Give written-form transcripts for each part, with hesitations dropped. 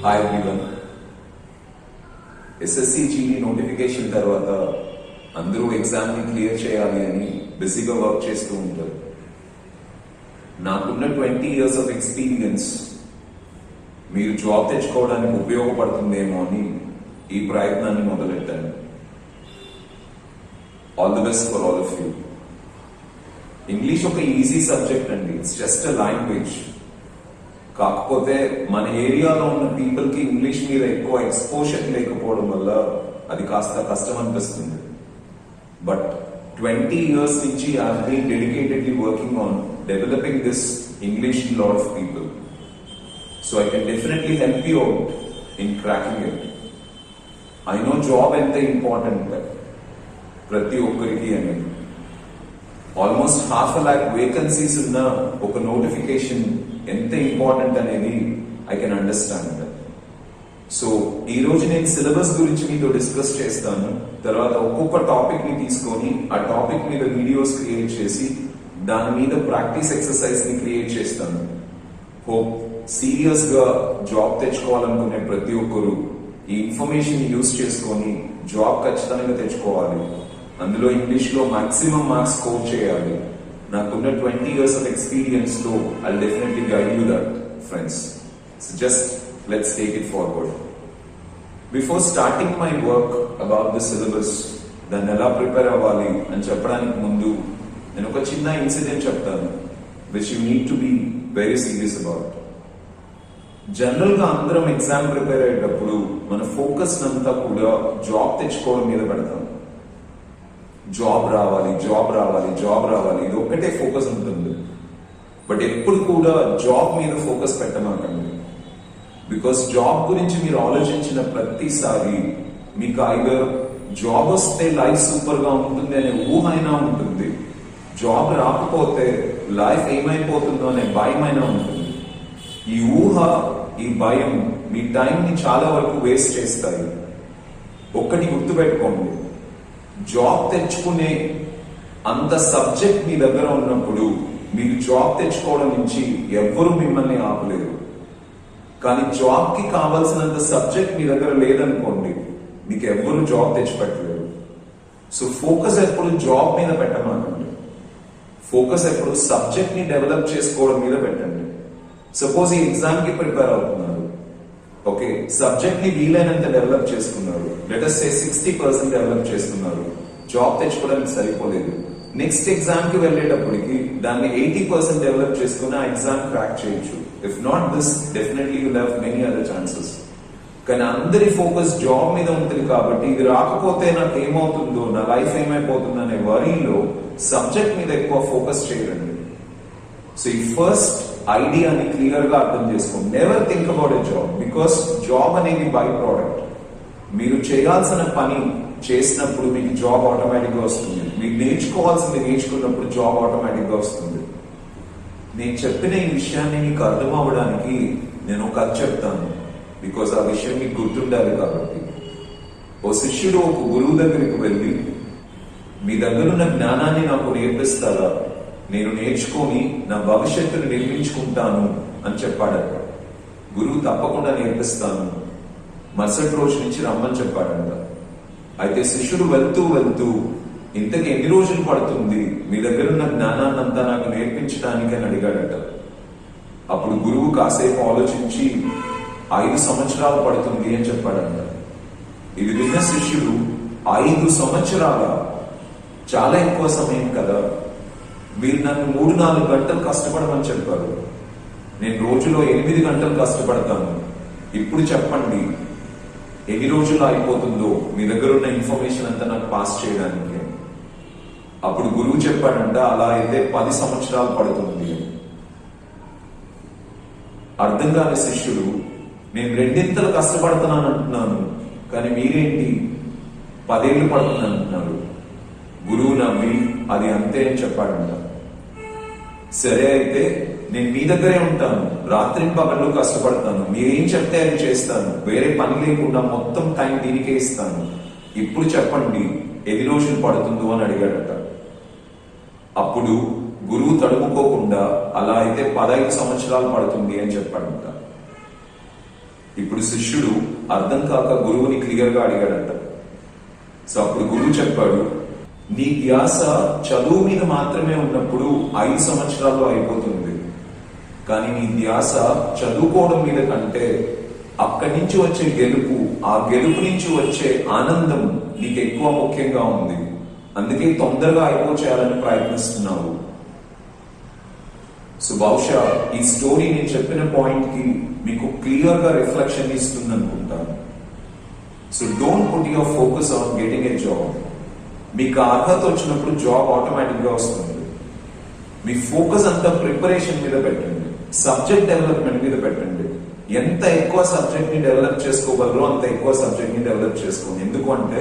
Hi everyone. SSC GD notification తర్వాత అందరూ ఎగ్జామ్ని clear చేయాలి అని బిజీగా వర్క్ చేస్తూ ఉంటారు. నాకున్న 20 years ఆఫ్ ఎక్స్పీరియన్స్ మీరు జాబ్ తెచ్చుకోవడానికి ఉపయోగపడుతుందేమో అని ఈ ప్రయత్నాన్ని మొదలెట్టాను. All the best for all of you. English ఒక ఈజీ సబ్జెక్ట్ అండి, ఇట్స్ జస్ట్ అ లాంగ్వేజ్. కాకపోతే మన ఏరియాలో ఉన్న పీపుల్ కి ఇంగ్లీష్ మీద ఎక్కువ ఎక్స్పోజర్ లేకపోవడం వల్ల అది కాస్త కష్టం అనిపిస్తుంది. బట్ 20 years నుంచి I have been dedicatedly working on developing this English in lot of people. So I can definitely help you out in cracking it. I know job ఎంత ఇంపార్టెంట్ ప్రతి ఒక్కరికి అనేది. ఆల్మోస్ట్ 500,000 వేకెన్సీస్ ఉన్న ఒక notification ఎంత important అనేది I can understand. So ఈ రోజు నేను సిలబస్ గురించి మీతో డిస్కస్ చేస్తాను. తర్వాత ఒక్కొక్క టాపిక్ ని తీసుకొని ఆ టాపిక్ మీద వీడియోస్ క్రియేట్ చేసి దాని మీద ప్రాక్టీస్ ఎక్సర్సైజ్ ని క్రియేట్ చేస్తాను. హోప్ సీరియస్ గా జాబ్ తెచ్చుకోవాలనుకునే ప్రతి ఒక్కరు ఈ ఇన్ఫర్మేషన్ యూజ్ చేసుకొని జాబ్ ఖచ్చితంగా తెచ్చుకోవాలి. అందులో ఇంగ్లీష్ లో మాక్సిమం మార్క్స్ స్కోర్ చేయాలి. నాకున్న 20 years ఆఫ్ ఎక్స్పీరియన్స్ లో I definitely guide you that friends. So just let's take it forward. Before starting my work about the syllabus, దాన్ని ఎలా ప్రిపేర్ అవ్వాలి అని చెప్పడానికి ముందు నేను ఒక చిన్న ఇన్సిడెంట్ చెప్తాను which you need to be very serious about. General గా అందరం ఎగ్జామ్ ప్రిపేర్ అయ్యేటప్పుడు మన ఫోకస్ అంతా కూడా జాబ్ తెచ్చుకోవడం మీద పెడతాం. జాబ్ రావాలి, జాబ్ రావాలి, జాబ్ రావాలి, ఇది ఒక్కటే ఫోకస్ ఉంటుంది. బట్ ఎప్పుడు కూడా జాబ్ మీద ఫోకస్ పెట్టమాకండి. బికాస్ జాబ్ గురించి మీరు ఆలోచించిన ప్రతిసారి మీకు ఐదర్ జాబ్ వస్తే లైఫ్ సూపర్ గా ఉంటుంది అనే ఊహ అయినా ఉంటుంది, జాబ్ రాకపోతే లైఫ్ ఏమైపోతుందో అనే భయం అయినా ఉంటుంది. ఈ ఊహ, ఈ భయం మీ టైంని చాలా వరకు వేస్ట్ చేస్తాయి. ఒక్కటి గుర్తుపెట్టుకోండి, జాబ్ తెచ్చుకునే అంత సబ్జెక్ట్ మీ దగ్గర ఉన్నప్పుడు మీరు జాబ్ తెచ్చుకోవడం నుంచి ఎవ్వరూ మిమ్మల్ని ఆపలేరు. కానీ జాబ్ కి కావాల్సినంత సబ్జెక్ట్ మీ దగ్గర లేదనుకోండి, మీకు ఎవ్వరూ జాబ్ తెచ్చిపెట్టలేరు. సో ఫోకస్ ఎప్పుడు జాబ్ మీద పెట్టమాకండి, ఫోకస్ ఎప్పుడు సబ్జెక్ట్ ని డెవలప్ చేసుకోవడం మీద పెట్టండి. సపోజ్ ఈ ఎగ్జామ్ కి ప్రిపేర్ అవుతున్నారు, ఓకే, సబ్జెక్ట్ ని వీలైనంత డెవలప్ చేసుకున్నారు, లెట్ us say 60% డెవలప్ చేస్తున్నారు, జాబ్ తెచ్చుకోవడానికి సరిపోలేదు. నెక్స్ట్ ఎగ్జామ్ కి వెళ్ళేటప్పటికి దాన్ని 80% డెవలప్ చేసుకుని ఆ ఎగ్జామ్ క్రాక్ చేయొచ్చు. If not this, definitely you have many other chances. కానీ అందరి ఫోకస్ జాబ్ మీద ఉంటుంది కాబట్టి ఇది రాకపోతే నాకు ఏమవుతుందో, నా లైఫ్ ఏమైపోతుందో అనే వరీలో సబ్జెక్ట్ మీద ఎక్కువ ఫోకస్ చేయరండి. సో ఈ ఫస్ట్ ఐడియాని క్లియర్ గా అర్థం చేసుకోండి. Never think about a job, because job అనేది బై ప్రోడక్ట్. మీరు చేయాల్సిన పని చేసినప్పుడు మీకు జాబ్ ఆటోమేటిక్ గా వస్తుంది. మీరు నేర్చుకోవాల్సింది నేర్చుకున్నప్పుడు జాబ్ ఆటోమేటిక్ గా వస్తుంది. నేను చెప్పిన ఈ విషయాన్ని మీకు అర్థం అవ్వడానికి నేను ఒక కథ చెప్తాను, బికాస్ ఆ విషయం మీకు గుర్తుండాలి కాబట్టి. ఓ శిష్యుడు ఒక గురువు దగ్గరికి వెళ్ళి, మీ దగ్గరున్న జ్ఞానాన్ని నాకు నేర్పిస్తారా, నేను నేర్చుకొని నా భవిష్యత్తును నిర్మించుకుంటాను అని చెప్పాడట. గురువు తప్పకుండా నేర్పిస్తాను, మరుసటి రోజు నుంచి రమ్మని చెప్పాడంట. అయితే శిష్యుడు వెళ్తూ వెళ్తూ, ఇంతకు ఎన్ని రోజులు పడుతుంది మీ దగ్గర ఉన్న జ్ఞానాన్ని అంతా నాకు నేర్పించడానికి అని అడిగాడట. అప్పుడు గురువు కాసేపు ఆలోచించి 5 సంవత్సరాలు పడుతుంది అని చెప్పాడంట. ఇది విన్న శిష్యుడు, 5 సంవత్సరాల చాలా ఎక్కువ సమయం కదా, మీరు నన్ను 3-4 గంటలు కష్టపడమని చెప్పారు, నేను రోజులో 8 గంటలు కష్టపడతాను, ఇప్పుడు చెప్పండి ఎన్ని రోజులు అయిపోతుందో మీ దగ్గర ఉన్న ఇన్ఫర్మేషన్ అంతా నాకు పాస్ చేయడానికి. అప్పుడు గురువు చెప్పాడంట, అలా అయితే 10 సంవత్సరాలు పడుతుంది. అర్థం కాని శిష్యుడు, నేను 2 కష్టపడుతున్నాను అంటున్నాను, కానీ మీరేంటి 10 ఏళ్ళు పడుతుంది అంటున్నారు. గురువు నవ్వి, అది అంతే అని చెప్పాడంట. సరే అయితే నేను మీ దగ్గరే ఉంటాను, రాత్రి పగళ్ళు కష్టపడతాను, మీరేం చెప్తే అది చేస్తాను, వేరే పని లేకుండా మొత్తం టైం దీనికే ఇస్తాను, ఇప్పుడు చెప్పండి ఎన్ని రోజులు పడుతుందో అని అడిగాడట. అప్పుడు గురువు తడుముకోకుండా, అలా అయితే 15 సంవత్సరాలు పడుతుంది అని చెప్పాడంట. ఇప్పుడు శిష్యుడు అర్థం కాక గురువుని క్లియర్ గా అడిగాడంట. సో అప్పుడు గురువు చెప్పాడు, నీ ధ్యాస చదువు మీద మాత్రమే ఉన్నప్పుడు 5 సంవత్సరాల్లో అయిపోతుంది, కానీ నీ ధ్యాస చదువుకోవడం మీద కంటే అక్కడి నుంచి వచ్చే గెలుపు, ఆ గెలుపు నుంచి వచ్చే ఆనందం నీకు ఎక్కువ ముఖ్యంగా ఉంది. అందుకే తొందరగా అయిపోచేయాలని ప్రయత్నిస్తున్నావు. సో బహుశా ఈ స్టోరీ నేను చెప్పిన పాయింట్ కి మీకు క్లియర్ గా రిఫ్లెక్షన్ ఇస్తుంది అనుకుంటాను. So don't put your focus on getting a job. మీకు అర్హత వచ్చినప్పుడు జాబ్ ఆటోమేటిక్ గా వస్తుంది. మీ ఫోకస్ అంతా ప్రిపరేషన్ మీద పెట్టండి, సబ్జెక్ట్ డెవలప్మెంట్ మీద పెట్టండి. ఎంత ఎక్కువ సబ్జెక్ట్ ని డెవలప్ చేసుకోగలరో అంత ఎక్కువ సబ్జెక్ట్ ని డెవలప్ చేసుకోండి. ఎందుకు అంటే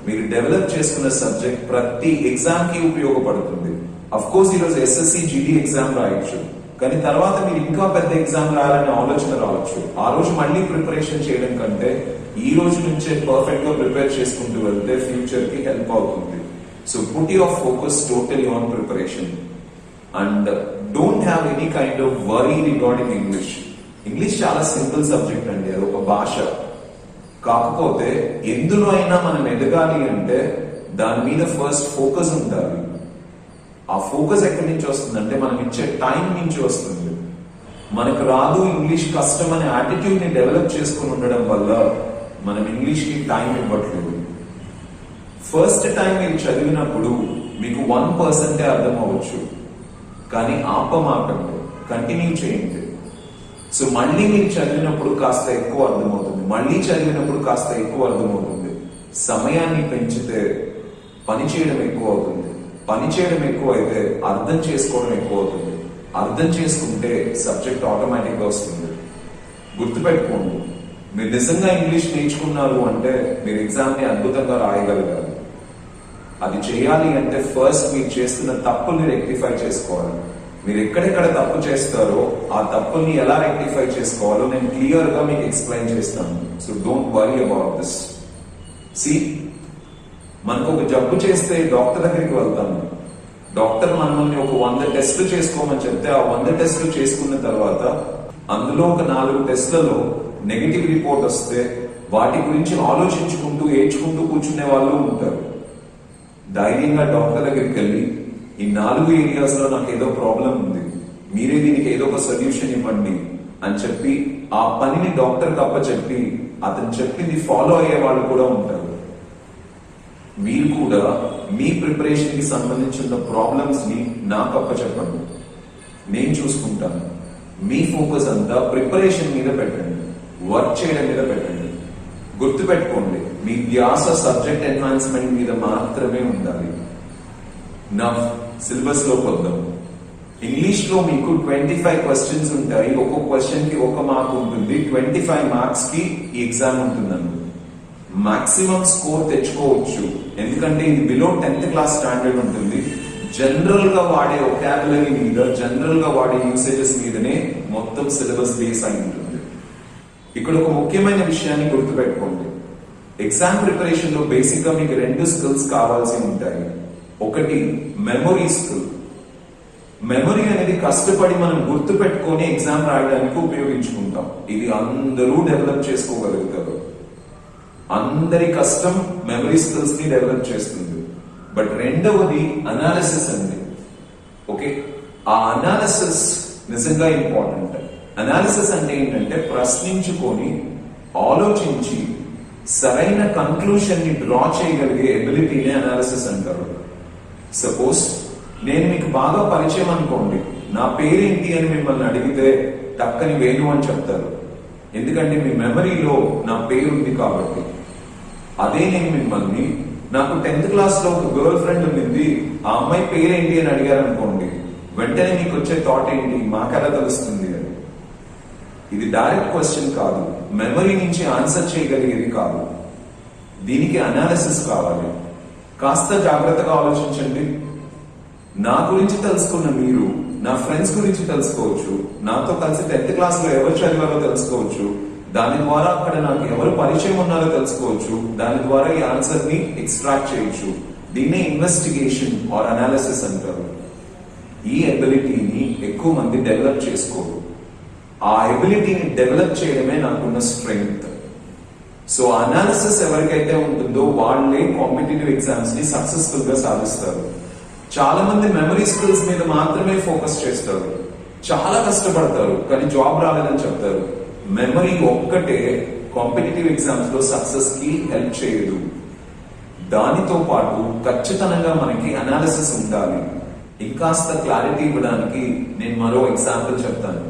మీరు డెవలప్ చేసుకున్న సబ్జెక్ట్ ప్రతి ఎగ్జామ్ కి ఉపయోగపడుతుంది. అఫ్ కోర్స్ ఈరోజు ఎస్ఎస్సి జీడీ ఎగ్జామ్ రాయొచ్చు, కానీ తర్వాత మీరు ఇంకా పెద్ద ఎగ్జామ్ రాయాలనే ఆలోచన రావచ్చు. ఆ రోజు మళ్ళీ ప్రిపరేషన్ చేయడం కంటే ఈ రోజు నుంచే పర్ఫెక్ట్ గా ప్రిపేర్ చేసుకుంటూ వెళ్తే ఫ్యూచర్ కి హెల్ప్ అవుతుంది. So put your focus totally on preparation and don't have any kind of worry regarding English. English చాలా సింపుల్ సబ్జెక్ట్ అండి, అది ఒక భాష. కాకపోతే ఎందులో అయినా మనం ఎదగాలి అంటే దాని మీద ఫస్ట్ ఫోకస్ ఉండాలి. ఆ ఫోకస్ ఎక్కడి నుంచి వస్తుందంటే మనం ఇచ్చే టైం నుంచి వస్తుంది. మనకు రాదు, ఇంగ్లీష్ కష్టం అనే యాటిట్యూడ్ ని డెవలప్ చేసుకుని ఉండడం వల్ల మనం ఇంగ్లీష్ కి టైం ఇవ్వట్లేదు. ఫస్ట్ టైం మీరు చదివినప్పుడు మీకు 1% అర్థం అవ్వచ్చు, కానీ ఆపమాకండి, కంటిన్యూ చేయండి. సో మళ్ళీ మీరు చదివినప్పుడు కాస్త ఎక్కువ అర్థమవుతుంది, మళ్ళీ చదివినప్పుడు కాస్త ఎక్కువ అర్థమవుతుంది. సమయాన్ని పెంచితే పని చేయడం ఎక్కువ అవుతుంది, పని చేయడం ఎక్కువ అయితే అర్థం చేసుకోవడం ఎక్కువ అవుతుంది, అర్థం చేసుకుంటే సబ్జెక్ట్ ఆటోమేటిక్ గా వస్తుంది. గుర్తుపెట్టుకోండి, మీరు నిజంగా ఇంగ్లీష్ నేర్చుకున్నారు అంటే మీరు ఎగ్జామ్ ని అద్భుతంగా రాయగలగాలి. అది చేయాలి అంటే ఫస్ట్ మీరు చేస్తున్న తప్పుల్ని రెక్టిఫై చేసుకోవాలి. మీరు ఎక్కడెక్కడ తప్పు చేస్తారో ఆ తప్పుల్ని ఎలా రెక్టిఫై చేసుకోవాలో నేను క్లియర్ గా మీకు ఎక్స్ప్లెయిన్ చేస్తాను. So don't worry about this. See, మనకు ఒక జబ్బు చేస్తే డాక్టర్ దగ్గరికి వెళ్తాము. డాక్టర్ మనల్ని ఒక 100 టెస్టులు చేసుకోమని చెప్తే ఆ 100 టెస్టులు చేసుకున్న తర్వాత అందులో ఒక 4 టెస్టులలో నెగిటివ్ రిపోర్ట్ వస్తే వాటి గురించి ఆలోచించుకుంటూ ఏడ్చుకుంటూ కూర్చునే వాళ్ళు ఉంటారు. ధైర్యంగా డాక్టర్ దగ్గరికి వెళ్ళి ఈ 4 ఏరియాస్ లో నాకు ఏదో ప్రాబ్లం ఉంది, మీరే దీనికి ఏదో ఒక సొల్యూషన్ ఇవ్వండి అని చెప్పి ఆ పనిని డాక్టర్ కి అప్పచెప్పి అతను చెప్పింది ఫాలో అయ్యే వాళ్ళు కూడా ఉంటారు. మీరు కూడా మీ ప్రిపరేషన్ కి సంబంధించిన ప్రాబ్లమ్స్ ని నాకు అప్పచెప్పండి, నేను చూసుకుంటాను. మీ ఫోకస్ అంతా ప్రిపరేషన్ మీద పెట్టండి, వర్క్ చేయడం మీద పెట్టండి. గుర్తుపెట్టుకోండి, మీ ధ్యాస సబ్జెక్ట్ ఎన్హాన్స్మెంట్ మీద మాత్రమే ఉండాలి. నా సిలబస్ లోకి వద్దాం. ఇంగ్లీష్ లో మీకు 25 క్వశ్చన్స్ ఉంటాయి, ఒక్కొక్క క్వశ్చన్ కి 1 మార్క్ ఉంటుంది. 25 మార్క్స్ కి ఈ ఎగ్జామ్ ఉంటుందండి. మాక్సిమం స్కోర్ తెచ్చుకోవచ్చు, ఎందుకంటే ఇది బిలో 10th క్లాస్ స్టాండర్డ్ ఉంటుంది. జనరల్ గా వాడే వొకాబులరీ మీద, జనరల్ గా వాడే యూసేజెస్ మీదనే మొత్తం సిలబస్ బేస్ అయి ఉంటుంది. ఇక్కడ ఒక ముఖ్యమైన విషయాన్ని గుర్తుపెట్టుకోండి. ఎగ్జామ్ ప్రిపరేషన్ లో బేసిక్ గా మీకు 2 స్కిల్స్ కావాల్సి ఉంటాయి. ఒకటి మెమొరీ స్కిల్. మెమొరీ అనేది కష్టపడి మనం గుర్తు పెట్టుకొని ఎగ్జామ్ రాయడానికి ఉపయోగించుకుంటాం. ఇది అందరూ డెవలప్ చేసుకోగలుగుతారు. అందరి కష్టం మెమరీ స్కిల్స్ ని డెవలప్ చేస్తుంది. బట్ రెండవది అనాలిసిస్ అండి. ఓకే, ఆ అనాలిసిస్ నిజంగా ఇంపార్టెంట్. అనాలిసిస్ అంటే ఏంటంటే ప్రశ్నించుకొని ఆలోచించి సరైన కన్క్లూషన్ ని డ్రా చేయగలిగే ఎబిలిటీని అనాలిసిస్ అంటారు. సపోజ్ నేను మీకు బాగా పరిచయం అనుకోండి, నా పేరేంటి అని మిమ్మల్ని అడిగితే టక్కని వేణు అని చెప్తారు, ఎందుకంటే మీ మెమరీలో నా పేరు ఉంది కాబట్టి. అదే నేను మిమ్మల్ని నాకు 10th క్లాస్ లో ఒక గర్ల్ ఫ్రెండ్ ఉంది, ఆ అమ్మాయి పేరేంటి అని అడిగారు అనుకోండి, వెంటనే మీకు వచ్చే థాట్ ఏంటి, మాకెలా తెలుస్తుంది అని. ఇది డైరెక్ట్ క్వశ్చన్ కాదు, మెమరీ నుంచి ఆన్సర్ చేయగలిగేది కాదు. దీనికి అనాలిసిస్ కావాలి. కాస్త జాగ్రత్తగా ఆలోచించండి. నా గురించి తెలుసుకున్న మీరు నా ఫ్రెండ్స్ గురించి తెలుసుకోవచ్చు, నాతో కలిసి 10th క్లాస్ లో ఎవరు చదివారో తెలుసుకోవచ్చు, దాని ద్వారా అక్కడ నాకు ఎవరు పరిచయం ఉన్నారో తెలుసుకోవచ్చు, దాని ద్వారా ఈ ఆన్సర్ ని ఎక్స్ట్రాక్ట్ చేయొచ్చు. దీన్నే ఇన్వెస్టిగేషన్ ఆర్ అనాలిసిస్ అంటారు. ఈ ఎబిలిటీని ఎక్కువ మంది డెవలప్ చేసుకోరు. ఆ ఎబిలిటీని డెవలప్ చేయడమే నాకున్న స్ట్రెంగ్త్. సో అనాలిసిస్ ఎవరికైతే ఉంటుందో వాళ్ళే కాంపిటేటివ్ ఎగ్జామ్స్ ని సక్సెస్ఫుల్ గా సాధిస్తారు. చాలా మంది మెమరీ స్కిల్స్ మీద మాత్రమే ఫోకస్ చేస్తారు, చాలా కష్టపడతారు, కానీ జాబ్ రాలేదని చెప్తారు. మెమరీ ఒక్కటే కాంపిటేటివ్ ఎగ్జామ్స్ లో సక్సెస్ కి హెల్ప్ చేయదు. దానితో పాటు ఖచ్చితంగా మనకి అనాలిసిస్ ఉండాలి. ఇంకాస్త క్లారిటీ ఇవ్వడానికి నేను మరో ఎగ్జాంపుల్ చెప్తాను.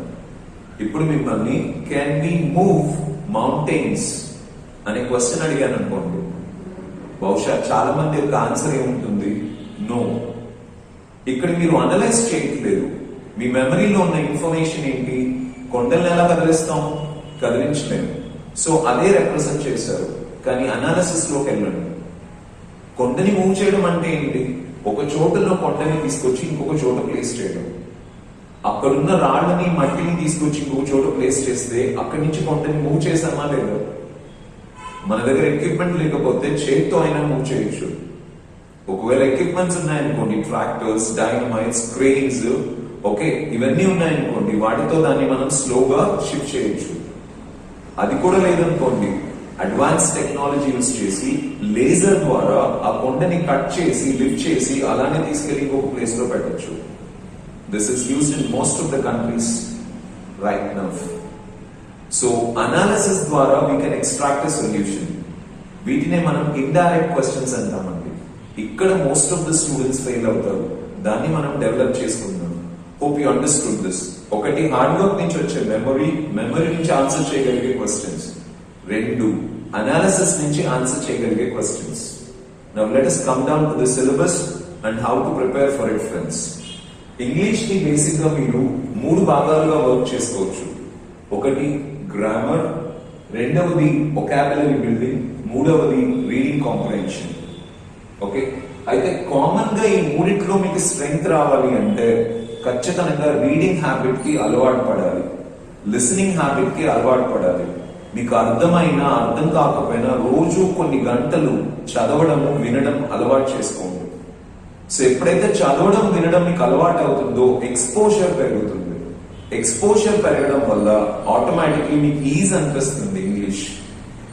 ఇప్పుడు మిమ్మల్ని కెన్ వి మూవ్ మౌంటైన్స్ అనే క్వశ్చన్ అడిగాను అనుకోండి, బహుశా చాలా మంది యొక్క ఆన్సర్ ఏముంటుంది? నో. ఇక్కడ మీరు అనలైజ్ చేయట్లేదు. మీ మెమరీలో ఉన్న ఇన్ఫర్మేషన్ ఏంటి? కొండల్ని ఎలా కదిలిస్తాం? కదిలించలేము. సో అదే రిప్రజెంట్ చేశారు. కానీ అనాలిసిస్ లోకి వెళ్ళండి. కొండని మూవ్ చేయడం అంటే ఏంటి? ఒక చోటులో కొండని తీసుకొచ్చి ఇంకొక చోట ప్లేస్ చేయడం. అక్కడున్న రాళ్ళని మట్టిని తీసుకొచ్చి ఇంకొక చోట ప్లేస్ చేస్తే అక్కడి నుంచి కొండని మూవ్ చేసామా లేదా? మన దగ్గర ఎక్విప్మెంట్ లేకపోతే చేతితో అయినా మూవ్ చేయొచ్చు. ఒకవేళ ఎక్విప్మెంట్స్ ఉన్నాయనుకోండి, ట్రాక్టర్స్, డైనమైట్స్, క్రెయిన్స్, ఓకే, ఇవన్నీ ఉన్నాయనుకోండి, వాటితో దాన్ని మనం స్లోగా షిఫ్ట్ చేయొచ్చు. అది కూడా లేదనుకోండి, అడ్వాన్స్ టెక్నాలజీ యూజ్ చేసి లేజర్ ద్వారా ఆ కొండని కట్ చేసి లిఫ్ట్ చేసి అలానే తీసుకెళ్లి ఇంకొక ప్లేస్ లో పెట్టచ్చు. This is used in most of the countries right now. So analysis ద్వారా we can extract a solution. వీటినే మనం ఇండైరెక్ట్ క్వశ్చన్స్ అంటామండి. ఇక్కడ most of the students fail అవుతారు. దాన్ని మనం డెవలప్ చేసుకుందాం. Hope you understood this. ఒకటి, హార్డ్ వర్క్ నుంచి వచ్చే మెమరీ నుంచి ఆన్సర్ చేయగలిగే క్వశ్చన్స్. రెండు, అనాలిసిస్ నుంచి ఆన్సర్ చేయగలిగే questions. Now let us come down to the syllabus and how to prepare for it, friends. English ని బేసిక్ గా మీరు 3 భాగాలుగా వర్క్ చేసుకోవచ్చు. ఒకటి గ్రామర్, రెండవది వొకాబులరీ బిల్డింగ్, మూడవది రీడింగ్ కాంప్రహెన్షన్. ఓకే, అయితే కామన్ గా ఈ మూడిట్లో మీకు స్ట్రెంగ్త్ రావాలి అంటే ఖచ్చితంగా రీడింగ్ హ్యాబిట్ కి అలవాటు పడాలి, లిసనింగ్ హ్యాబిట్ కి అలవాటు పడాలి. మీకు అర్థమైనా అర్థం కాకపోయినా రోజు కొన్ని గంటలు చదవడము వినడం అలవాటు చేసుకోండి. సో ఎప్పుడైతే చదవడం వినడం మీకు అలవాటు అవుతుందో ఎక్స్పోజర్ పెరుగుతుంది. ఎక్స్పోజర్ పెరగడం వల్ల ఆటోమేటిక్లీ మీకు ఈజ్ అనిపిస్తుంది ఇంగ్లీష్.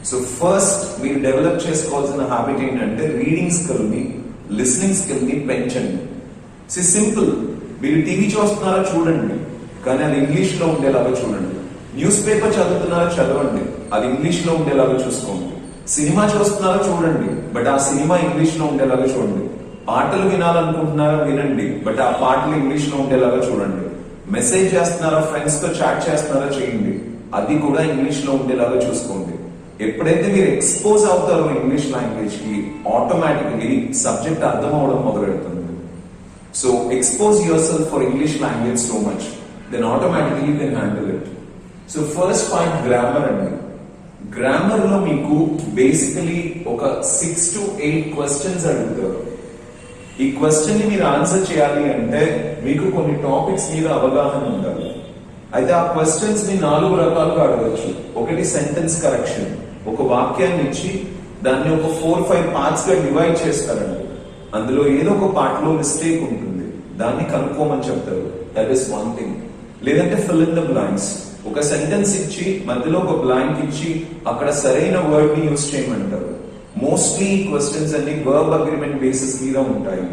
సో ఫస్ట్ మీరు డెవలప్ చేసుకోవాల్సిన హ్యాబిట్ ఏంటంటే రీడింగ్ స్కిల్ ని, లిసనింగ్ స్కిల్ ని పెంచండి. సింపుల్. మీరు టీవీ చూస్తున్నారా చూడండి, కానీ అది ఇంగ్లీష్ లో ఉండేలాగా చూడండి. న్యూస్ పేపర్ చదువుతున్నారా చదవండి, అది ఇంగ్లీష్ లో ఉండేలాగా చూసుకోండి. సినిమా చూస్తున్నారా చూడండి, బట్ ఆ సినిమా ఇంగ్లీష్ లో ఉండేలాగా చూడండి. పాటలు వినాలనుకుంటున్నారా వినండి, బట్ ఆ పాటలు ఇంగ్లీష్ లో ఉండేలాగా చూడండి. మెసేజ్ చేస్తున్నారా, ఫ్రెండ్స్ తో చాట్ చేస్తున్నారా చేయండి, అది కూడా ఇంగ్లీష్ లో ఉండేలాగా చూసుకోండి. ఎప్పుడైతే మీరు ఎక్స్పోజ్ అవుతారో ఇంగ్లీష్ లాంగ్వేజ్ కి ఆటోమేటికలీ సబ్జెక్ట్ అర్థం అవడం మొదలెడుతుంది. So expose yourself for English language so much, then automatically you can handle it. So first point grammar అండి. గ్రామర్ లో మీకు బేసికలీ ఒక 6 to 8 క్వశ్చన్స్ అడుగుతారు. ఈ క్వశ్చన్ ని మీరు ఆన్సర్ చేయాలి అంటే మీకు కొన్ని టాపిక్స్ మీద అవగాహన ఉండాలి. అయితే ఆ క్వశ్చన్స్ ని 4 రకాలుగా అడగచ్చు. ఒకటి సెంటెన్స్ కరెక్షన్. ఒక వాక్యాన్ని ఇచ్చి దాన్ని ఒక 4-5 పార్ట్స్ గా డివైడ్ చేస్తారండి. అందులో ఏదో ఒక పార్ట్ లో మిస్టేక్ ఉంటుంది, దాన్ని కనుక్కోమని చెప్తారు. That is one thing. లేదంటే ఫిల్ ఇన్ ద బ్లాంక్స్. ఒక సెంటెన్స్ ఇచ్చి మధ్యలో ఒక బ్లాంక్ ఇచ్చి అక్కడ సరైన వర్డ్ ని యూజ్ చేయమంటారు. మోస్ట్లీ క్వశ్చన్స్ అన్ని వర్బ్ అగ్రిమెంట్ బేసిస్ మీద ఉంటాయి.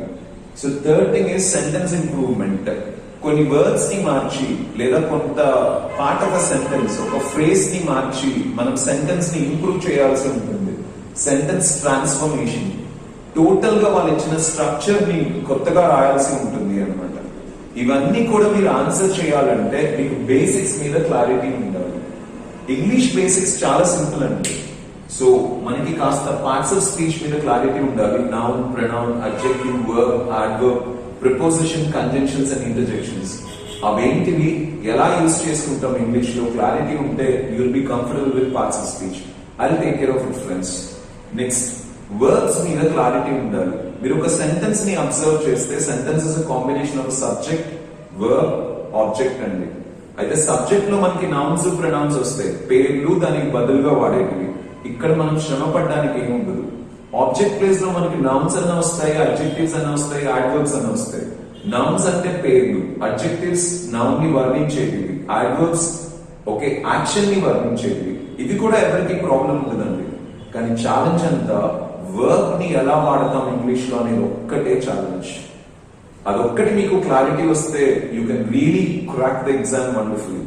So third thing is sentence improvement. కొన్ని వర్డ్స్ ని మార్చి లేదా కొంత పార్ట్ ఆఫ్ అ సెంటెన్స్, ఒక ఫ్రేజ్ ని మార్చి మనం సెంటెన్స్ ని ఇంప్రూవ్ చేయాల్సి ఉంటుంది. Sentence transformation. టోటల్ గా వాళ్ళు ఇచ్చిన స్ట్రక్చర్ ని కొత్తగా రాయాల్సి ఉంటుంది అన్నమాట. ఇవన్నీ కూడా మీరు ఆన్సర్ చేయాలంటే మీకు బేసిక్స్ మీద క్లారిటీ ఉండాలి. ఇంగ్లీష్ బేసిక్స్ చాలా సింపుల్ అండి. సో మనకి కాస్త పార్ట్స్ ఆఫ్ స్పీచ్ మీద క్లారిటీ ఉండాలి. Noun, pronoun, adjective, verb, adverb, preposition, conjunctions and interjections. అవేంటివి, ఎలా యూజ్ చేసుకుంటాం ఇంగ్లీష్ లో క్లారిటీ ఉంటే you will be comfortable with parts of speech. I will take care of it friends. Next, verbs మీద clarity ఉండాలి. మీరు ఒక సెంటెన్స్ ని అబ్జర్వ్ చేస్తే sentence is a combination of subject, verb, object అండి. అయితే సబ్జెక్ట్ లో మనకి నౌన్స్, ప్రొనౌన్స్ వస్తాయి, పేర్లు దానికి బదులుగా వాడేటివి. ఇక్కడ మనం శ్రమ పడడానికి ఏమి ఉండదు. ఆబ్జెక్ట్ ప్లేస్ లో మనకి నౌన్స్ అన్న వస్తాయి, అడ్జెక్టివ్స్ అన్న వస్తాయి, యాడ్వర్బ్స్ అన్న వస్తాయి. నౌన్స్ అంటే పేర్లు, అడ్జెక్టివ్స్ నౌన్ ని వర్ణించేటివి, యాడ్వర్బ్స్ ఓకే, యాక్షన్ ని వర్ణించేవి. ఇవి కూడా ఎవరికి ప్రాబ్లం ఉండదండి. కానీ ఛాలెంజ్ అంతా వర్బ్ ని ఎలా వాడతాం ఇంగ్లీష్ లో అనేది ఒక్కటే ఛాలెంజ్. అదొక్కటి మీకు క్లారిటీ వస్తే you can really crack the exam wonderfully.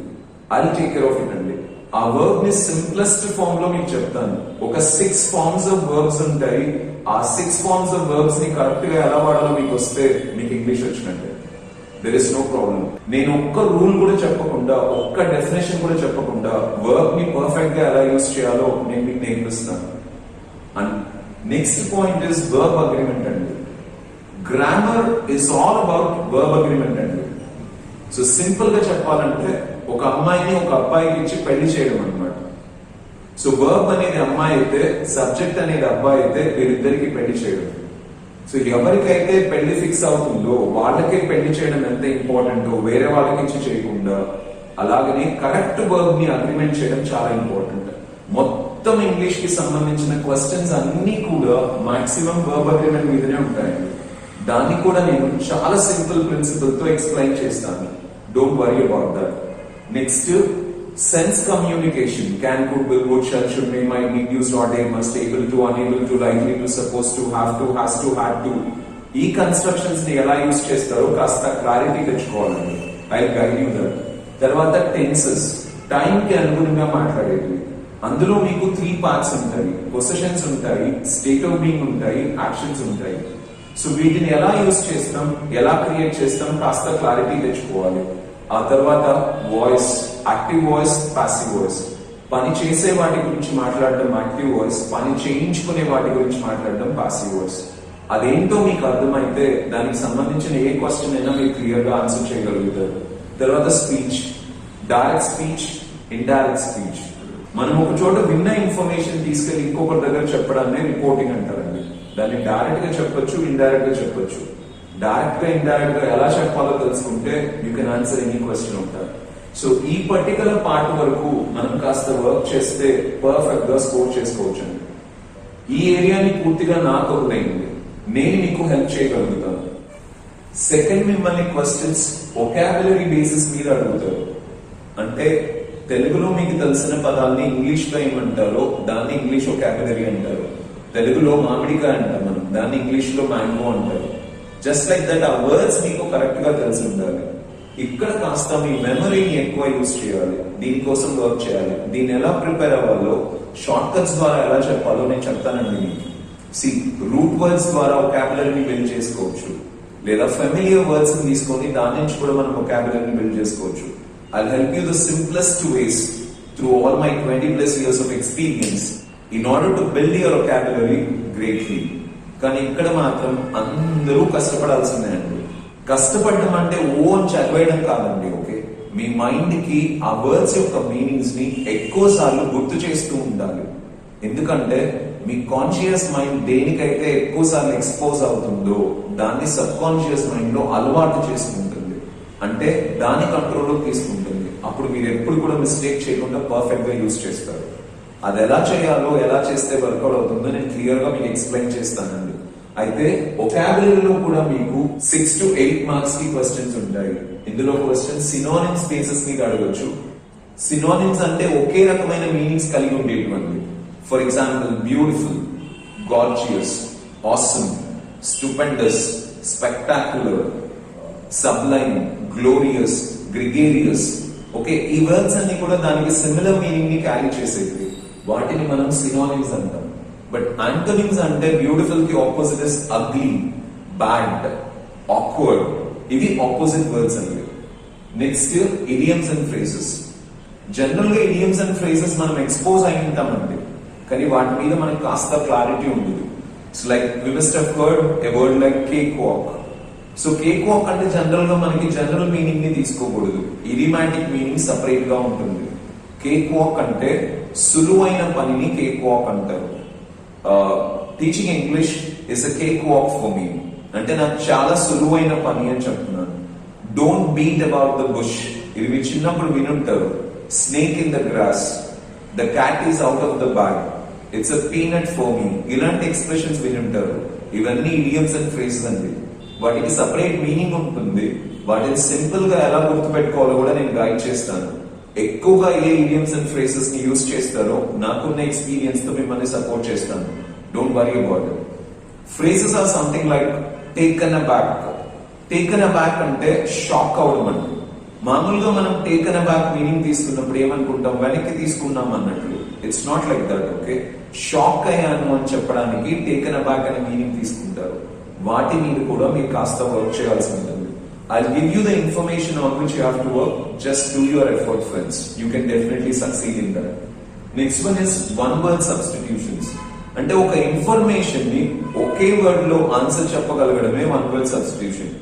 I take care of it అండి. ఆ వర్బ్ ని సింప్లెస్ట్ ఫామ్ లో మీకు చెప్తాను. ఒక 6 ఫార్మ్స్ ఆఫ్ వర్బ్స్ ఉంటాయి. ఆ 6 ఫార్మ్స్ ఆఫ్ వర్బ్స్ ని కరెక్ట్ గా ఎలా వాడాలో మీకు వస్తే మీకు ఇంగ్లీష్ వచ్చినట్టే. There is no problem. నేను ఒక్క రూల్ కూడా చెప్పకుండా, ఒక్క డెఫినేషన్ కూడా చెప్పకుండా వర్బ్ ని పర్ఫెక్ట్ గా ఎలా యూస్ చేయాలో నేను మీకు నేర్పిస్తాను. And next point is verb agreement అండి. Grammar is all about verb agreement అండి. సో సింపుల్ గా చెప్పాలంటే ఒక అమ్మాయిని ఒక అబ్బాయికి ఇచ్చి పెళ్లి చేయడం అన్నమాట. సో వర్బ్ అనేది అమ్మాయి అయితే, సబ్జెక్ట్ అనేది అబ్బాయి అయితే వీరిద్దరికి పెళ్లి చేయడం. సో ఎవరికైతే పెళ్లి ఫిక్స్ అవుతుందో వాళ్ళకే పెళ్లి చేయడం ఎంత ఇంపార్టెంటో వేరే వాళ్ళకి ఇచ్చి చేయకుండా, అలాగనే కరెక్ట్ వర్బ్ ని అగ్రిమెంట్ చేయడం చాలా ఇంపార్టెంట్. మొత్తం ఇంగ్లీష్ కి సంబంధించిన క్వశ్చన్స్ అన్ని కూడా మాక్సిమం వర్బ్ అగ్రిమెంట్ మీదనే ఉంటాయండి. దాన్ని కూడా నేను చాలా సింపుల్ ప్రిన్సిపల్ తో ఎక్స్ప్లెయిన్ చేస్తాను. Don't worry about that. Next, sense communication. Can, could, will, would, shall, should, may, might, need, use, not, aim, must, able to, unable to, likely to, suppose to, have to, has to, had to, ఈ constructions ని ఎలా use చేస్తారో కాస్త clarity తెచ్చుకోవాలండి. I guide you that. తర్వాత tenses, time కి అనుగుణంగా మాట్లాడేది. అందులో మీకు 3 పార్ట్స్ ఉంటాయి. పొసెషన్స్ ఉంటాయి, స్టేట్ ఆఫ్ బీయింగ్ ఉంటాయి, యాక్షన్స్ ఉంటాయి. సో వీటిని ఎలా యూజ్ చేస్తాం, ఎలా క్రియేట్ చేస్తాం కాస్త క్లారిటీ తెచ్చుకోవాలి. ఆ తర్వాత voice, active voice, passive voice. పని చేసే వాటి గురించి మాట్లాడడం యాక్టివ్ వాయిస్, పని చేయించుకునే వాటి గురించి మాట్లాడడం పాసివ్ వాయిస్. అదేంటో మీకు అర్థమైతే దానికి సంబంధించిన ఏ క్వశ్చన్ అయినా మీరు క్లియర్ గా ఆన్సర్ చేయగలుగుతారు. తర్వాత speech, direct speech, indirect speech. మనం ఒక చోట విన్న ఇన్ఫర్మేషన్ తీసుకెళ్లి ఇంకొకరి దగ్గర చెప్పడాన్ని రిపోర్టింగ్ అంటారండి. దాన్ని డైరెక్ట్ గా చెప్పొచ్చు, ఇండైరెక్ట్ గా చెప్పొచ్చు. డైరెక్ట్ గా ఇండైరెక్ట్ గా ఎలా చెప్పాలో తెలుసుకుంటే you can answer any question ఉంటారు. సో ఈ పర్టికులర్ పార్ట్ వరకు మనం కాస్త వర్క్ చేస్తే పర్ఫెక్ట్ గా స్కోర్ చేసుకోవచ్చు అండి. ఈ ఏరియాని పూర్తిగా నాకు వదిలేయండి, నేను మీకు హెల్ప్ చేయగలుగుతాను. సెకండ్, మిమ్మల్ని క్వశ్చన్స్ వొకాబులరీ బేసిస్ మీద అడుగుతారు. అంటే తెలుగులో మీకు తెలిసిన పదాన్ని ఇంగ్లీష్ లో ఏమంటారో దాన్ని ఇంగ్లీష్ వొకాబులరీ అంటారు. తెలుగులో మామిడికాయ అంటాం మనం, దాన్ని ఇంగ్లీష్ లో మ్యాంగో అంటారు. జస్ట్ లైక్ దట్ ఆ వర్డ్స్ మీకు కరెక్ట్ గా తెలిసి ఉండాలి. ఇక్కడ కాస్త మీ మెమరీని ఎక్కువ యూజ్ చేయాలి, దీనికోసం వర్క్ చేయాలి. దీన్ని ఎలా ప్రిపేర్ అవ్వాలో, షార్ట్ కట్స్ ద్వారా ఎలా చెప్పాలో నేను చెప్తానండి మీకు. రూట్ వర్డ్స్ ద్వారా వొకాబులరీని బిల్డ్ చేసుకోవచ్చు, లేదా ఫెమిలియర్ వర్డ్స్ తీసుకొని దాని నుంచి కూడా మనం వొకాబులరీని బిల్డ్ చేసుకోవచ్చు. I help you the simplest ways through all my 20+ years of experience in order to build your vocabulary greatly. కానీ ఇక్కడ మాత్రం అందరూ కష్టపడాల్సిందే అండి. కష్టపడడం అంటే ఓన్ చదివేయడం కాదండి. ఓకే, మీ మైండ్ కి ఆ వర్డ్స్ యొక్క మీనింగ్స్ ని ఎక్కువ సార్లు గుర్తు చేస్తూ ఉండాలి. ఎందుకంటే మీ కాన్షియస్ మైండ్ దేనికైతే ఎక్కువ సార్లు ఎక్స్పోజ్ అవుతుందో దాన్ని సబ్ కాన్షియస్ మైండ్ లో అలవాటు చేసుకుంటుంది, అంటే దాని కంట్రోల్లో తీసుకుంటుంది. అప్పుడు మీరు ఎప్పుడు కూడా మిస్టేక్ చేయకుండా పర్ఫెక్ట్ గా యూజ్ చేస్తారు. అది ఎలా చేయాలో, ఎలా చేస్తే వర్కౌట్ అవుతుందో నేను క్లియర్ గా మీకు ఎక్స్ప్లెయిన్ చేస్తానండి. అయితే వొకాబులరీలో కూడా మీకు 6 to 8 మార్క్స్ కి క్వశ్చన్స్ ఉంటాయి. ఇందులో క్వశ్చన్ సినోనిమ్స్ బేసిస్ మీద అడగొచ్చు. సినోనిమ్స్ అంటే ఒకే రకమైన మీనింగ్స్ కలిగి ఉండేటువంటి. For example, beautiful, gorgeous, awesome, stupendous, spectacular, sublime, glorious, gregarious. Okay, ఈ వర్డ్స్ అన్ని కూడా దానికి సిమిలర్ మీనింగ్ ని క్యారీ చేసేవి. వాటిని మనం సినోనిమ్స్ అంటాం. బట్ యాంటోనిమ్స్ అంటే బ్యూటిఫుల్ కి opposite is ugly, bad, awkward. ఇవి ఆపోజిట్ వర్డ్స్ అండి. Next, idioms and phrases. General గా ఇడియమ్స్ అండ్ ఫ్రేజెస్ మనం ఎక్స్పోజ్ అయి ఉంటామండి, కానీ వాటి మీద మనకి కాస్త క్లారిటీ ఉండదు. So like we must have heard a word like cake walk. So cake walk అంటే జనరల్ గా మనకి జనరల్ మీనింగ్ ని తీసుకోకూడదు, ఇడిమాటిక్ మీనింగ్ సపరేట్ గా ఉంటుంది. కేక్ వాక్ అంటే సులువైన పనిని కేక్ వాక్ అంటారు. Teaching English is a cake walk for me, అంటే నాకు చాలా సులువైన పని అని చెప్తున్నాను. Don't beat about the bush, ఇవి మీరు చిన్నప్పుడు వినుంటారు. Snake in the grass, the cat is out of the bag, it's a peanut for me. ఇలాంటి ఎక్స్ప్రెషన్స్ వినుంటారు. ఇవన్నీ ఇడియమ్స్ అండ్ ఫ్రేజెస్ అండి. వాటికి సపరేట్ మీనింగ్ ఉంటుంది. వాటిని సింపుల్ గా ఎలా గుర్తుపెట్టుకోవాలో కూడా నేను గైడ్ చేస్తాను. ఎక్కువగా ఏ ఈడియమ్స్ అండ్ ఫ్రేసెస్ ని యూజ్ చేస్తారో నాకున్న ఎక్స్పీరియన్స్ తో మిమ్మల్ని సపోర్ట్ చేస్తాను. Don't worry about it. Phrases or something like taken అబ్యాక్. Taken అబ్యాక్ అంటే షాక్ అవడం అంటే. మామూలుగా మనం టేకన్ అబ్యాక్ మీనింగ్ తీసుకున్నప్పుడు ఏమనుకుంటాం, వెనక్కి తీసుకున్నాం అన్నట్లు. It's not like that. Okay, shock అయ్యాను అని చెప్పడానికి టేకన్ అబ్యాక్ అనే మీనింగ్ తీసుకుంటారు. వాటి మీద కూడా మీరు కాస్త వర్క్ చేయాల్సి ఉంటుంది. I'll give you the information on which you have to work. Just do your effort, friends. You can definitely succeed in that. Next one is one word substitutions. అంటే ఒక ఇన్ఫర్మేషన్ ని ఒకే వర్డ్ లో answer చెప్పగలగడమే one word substitution.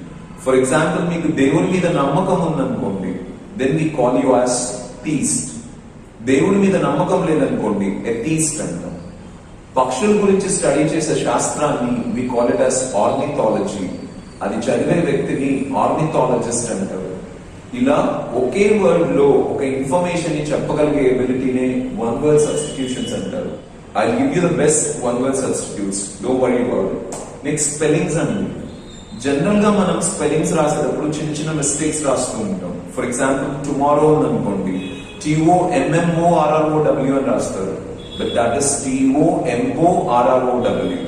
For example, మీకు దేవుడి మీద నమ్మకం ఉందనుకోండి, then we call you as theist. దేవుడి మీద నమ్మకం లేదనుకోండి, ఎథీస్ట్ అంటాం. పక్షుల గురించి స్టడీ చేసే శాస్త్రాన్ని we call it as ornithology. అది చదివే వ్యక్తిని ఆర్నిథాలజిస్ట్ అంటారు. ఇలా ఒకే వర్డ్ లో ఒక ఇన్ఫర్మేషన్ ని చెప్పగలిగే ఎబిలిటీనే వన్ వర్డ్ సబ్స్టిట్యూషన్స్ అంటారు. I'll give you the best one word substitutes. Don't worry about it. Next, spellings అండి. జనరల్ గా మనం స్పెల్లింగ్స్ రాసేటప్పుడు చిన్న చిన్న మిస్టేక్స్ రాస్తూ ఉంటాం. ఫర్ ఎగ్జాంపుల్, టుమారో అనుకోండి, TOMMORROW అని రాస్తారు, but that is TOMORROW.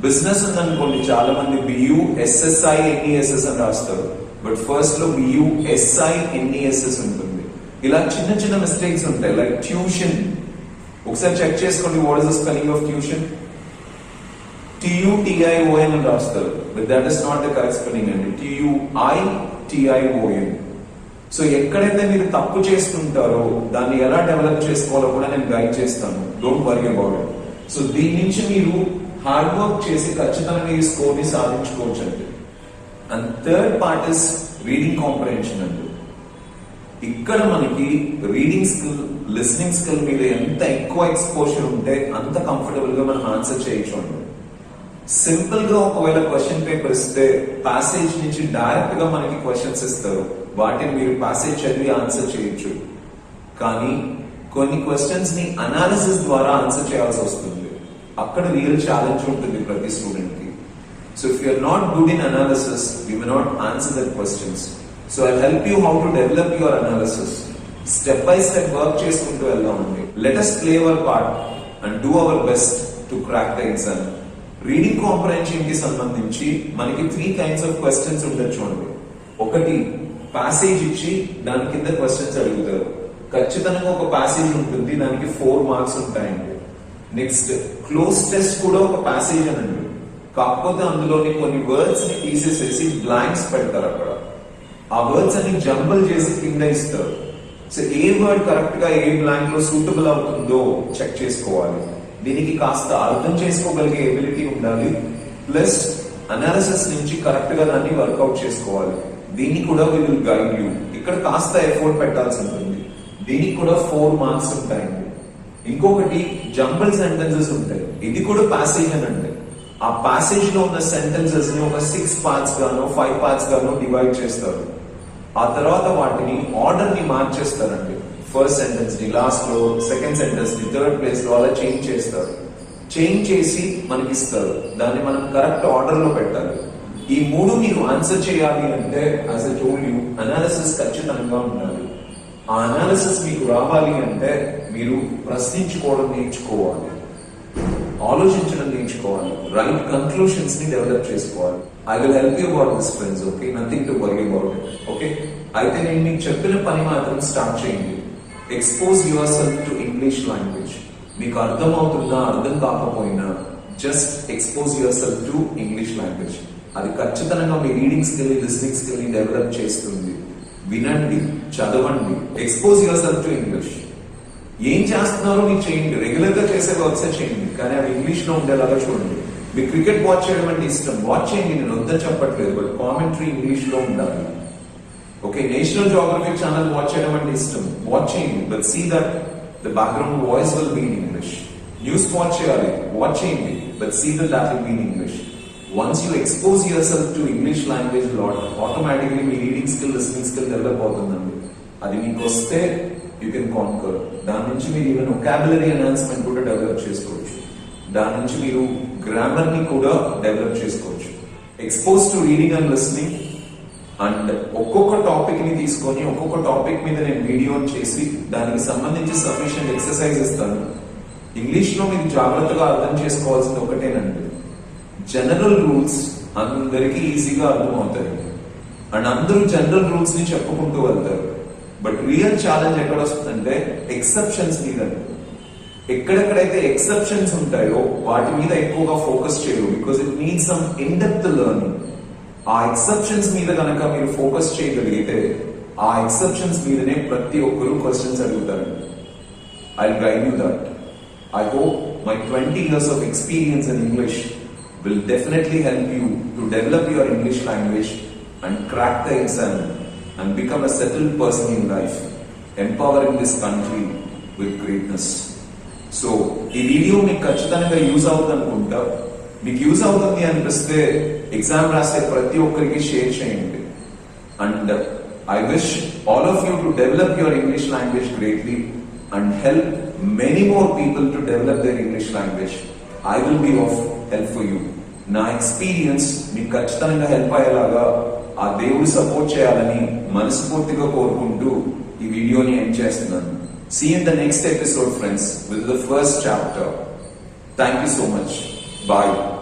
Business ఉందనుకోండి, చాలా మంది BUSSINESS అని రాస్తారు, బట్ ఫస్ట్ లో BUSINESS ఉంటుంది. ఇలా చిన్న చిన్న మిస్టేక్స్ ఉంటాయి. లైక్ ట్యూషన్, ఒకసారి చెక్ చేసుకోండి, what is the spelling of tuition? TUTION అని రాస్తారు, but that is not the correct spelling అండి. TUITION. సో ఎక్కడైతే మీరు తప్పు చేస్తుంటారో దాన్ని ఎలా డెవలప్ చేసుకోవాలో కూడా నేను గైడ్ చేస్తాను. Don't worry about it. So దీని నుంచి మీరు హార్డ్ వర్క్ చేసి ఖచ్చితంగా ఈ స్కోర్ ని సాధించుకోవచ్చు అండి. And third part is reading comprehension అండి. ఇక్కడ మనకి రీడింగ్ స్కిల్, లిస్నింగ్ స్కిల్ మీద ఎంత ఎక్కువ ఎక్స్పోజర్ ఉంటే అంత కంఫర్టబుల్ గా మనం ఆన్సర్ చేయొచ్చు అండి. సింపుల్ గా ఒకవేళ క్వశ్చన్ పేపర్ ఇస్తే ప్యాసేజ్ నుంచి డైరెక్ట్ గా మనకి క్వశ్చన్స్ ఇస్తారు, వాటిని మీరు ప్యాసేజ్ చదివి ఆన్సర్ చేయొచ్చు. కానీ కొన్ని క్వశ్చన్స్ ని అనాలిసిస్ ద్వారా ఆన్సర్ చేయాల్సి వస్తుంది. అక్కడ రియల్ ఛాలెంజ్ ఉంటుంది ప్రతి స్టూడెంట్ కి. So if you are not good in analysis, you may not answer that questions. So I help you how to develop your analysis. Step by step work చేసుకుంటూ వెళ్దామండి. Let us play our part and do our best to crack the exam. Reading comprehension కి సంబంధించి మనకి 3 kinds of questions ఉండొచ్చు అండి. ఒకటి, passage ఇచ్చి దాని కింద క్వశ్చన్స్ అడుగుతారు. ఖచ్చితంగా ఒక ప్యాసేజ్ ఉంటుంది, దానికి 4 మార్క్స్ ఉంటాయండి. నెక్స్ట్, క్లోజ్ టెస్ట్ కూడా ఒక ప్యాసేజ్ అనండి, కాకపోతే అందులోని కొన్ని వర్డ్స్ ని తీసేసేసి బ్లాంక్స్ పెడతారు. అక్కడ ఆ వర్డ్స్ అన్ని జంబల్ చేసి కింద ఇస్తారు. సో ఏ వర్డ్ కరెక్ట్ గా ఏ బ్లాంక్ లో సూటబుల్ అవుతుందో చెక్ చేసుకోవాలి. దీనికి కాస్త అర్థం చేసుకోగలిగే ఎబిలిటీ ఉండాలి, ప్లస్ అనాలిసిస్ నుంచి కరెక్ట్ గా దాన్ని వర్కౌట్ చేసుకోవాలి. దీన్ని కూడా వి విల్ గైడ్ యూ. ఇక్కడ కాస్త ఎఫర్ట్ పెట్టాల్సి ఉంటుంది. దీనికి కూడా 4 మార్క్స్ ఉంటాయండి. ఇంకొకటి, జంబల్ సెంటెన్సెస్ ఉంటాయి. ఇది కూడా ప్యాసేజ్ అని అంటే ఆ ప్యాసేజ్ లో ఉన్న సెంటెన్సెస్ ని ఒక 6 పార్ట్స్ గానో 5 పార్ట్స్ గానో డివైడ్ చేస్తారు. ఆ తర్వాత వాటిని ఆర్డర్ ని మార్చేస్తారండి. ఫస్ట్ సెంటెన్స్ ని లాస్ట్ లో, సెకండ్ సెంటెన్స్ ని థర్డ్ ప్లేస్ లో అలా చేంజ్ చేస్తారు. చేంజ్ చేసి మనకి ఇస్తారు. దాన్ని మనం కరెక్ట్ ఆర్డర్ లో పెట్టాలి. ఈ 3 మీరు ఆన్సర్ చేయాలి అంటే, as I told you, analysis ఖచ్చితంగా ఉండాలి. ఆ అనాలిసిస్ మీకు రావాలి అంటే మీరు ప్రశ్నించుకోవడం నేర్చుకోవాలి, ఆలోచించడం నేర్చుకోవాలి, రైట్ కన్క్లూషన్స్ ని డెవలప్ చేసుకోవాలి. I will help you about this friends. Okay, nothing to worry about it. Okay, అయితే నేను మీకు చెప్పిన పని మాత్రం స్టార్ట్ చేయండి. Expose your self to English language. మీకు అర్థం అవుతుందా, అర్థం కాకపోయినా just expose your self to English language. అది ఖచ్చితంగా మీ రీడింగ్ స్కిల్, లిస్నింగ్ స్కిల్ ని డెవలప్ చేస్తుంది. వినండి, చదవండి, expose your self to English. ఏం చేస్తున్నారో మీరు చేయండి, రెగ్యులర్ గా చేసే వర్క్స్ చేయండి, కానీ అవి ఇంగ్లీష్ లో ఉండేలాగా చూడండి. మీకు క్రికెట్ వాచ్ చేయడం అంటే ఇష్టం, వాచ్ చేయండి, నేను వద్దని చెప్పట్లేదు, బట్ కామెంటరీ ఇంగ్లీష్ లో ఉండాలి. Okay, National Geographic channel watch చేయడం అంటే ఇష్టం, వాచ్ చేయండి, but see that the background voice will be in English. News watch చేయాలి, వాచ్ చేయండి, but see that that will be in English. Once you expose yourself to English language lot, automatically మీ reading skill, listening skill develop అవుతుందండి. అది మీకు వస్తే you can conquer. దాని నుంచి మీరు ఈవెన్ వొకాబులరీ ఎన్హాన్స్మెంట్ కూడా డెవలప్ చేసుకోవచ్చు. దాని నుంచి మీరు గ్రామర్ ని కూడా డెవలప్ చేసుకోవచ్చు. Expose to reading and listening and ఒక్కొక్క టాపిక్ ని తీసుకొని ఒక్కొక్క టాపిక్ మీద నేను వీడియో చేసి దానికి సంబంధించి సఫిషియెంట్ ఎక్సర్సైజ్ ఇస్తాను. ఇంగ్లీష్ లో మీరు జాగ్రత్తగా అర్థం చేసుకోవాల్సింది ఒకటేనండి, జనరల్ రూల్స్ అందరికీ ఈజీగా అర్థం అవుతాయి అండ్ అందరూ జనరల్ రూల్స్ ని చెప్పుకుంటూ వెళ్తారు. బట్ రియల్ ఛాలెంజ్ ఎక్కడ వస్తుందంటే ఎక్సెప్షన్స్ మీద. ఎక్కడెక్కడైతే ఎక్సెప్షన్స్ ఉంటాయో వాటి మీద ఎక్కువగా ఫోకస్ చేయరు, because it needs some in depth learning. ఆ ఎక్సెప్షన్స్ మీద కనుక మీరు ఫోకస్ చేయగలిగితే ఆ ఎక్సెప్షన్స్ మీదనే ప్రతి ఒక్కరు క్వశ్చన్స్ అడుగుతారండి. I will guide you that. I hope my 20 years of experience in English will definitely help you to develop your English language and crack the exam and become a settled person in life, empowering this country with greatness. So, ఈ video మీకు ఖచ్చితంగా use అవుతుంది అనుకుంటా. మీకు use అవుతుంది అనిపిస్తే exam రాసే ప్రతి ఒక్కరికి షేర్ చేయండి. And I wish all of you to develop your English language greatly and help many more people to develop their English language. I will be of help for you. నా experience మీకు ఖచ్చితంగా help అయ్యేలాగా ఆ దేవుడు support చేయాలని మనస్ఫూర్తిగా కోరుకుంటూ ఈ వీడియోని ఎండ్ చేస్తున్నాను. See you in the next episode, friends, with the first chapter. Thank you so much. Bye.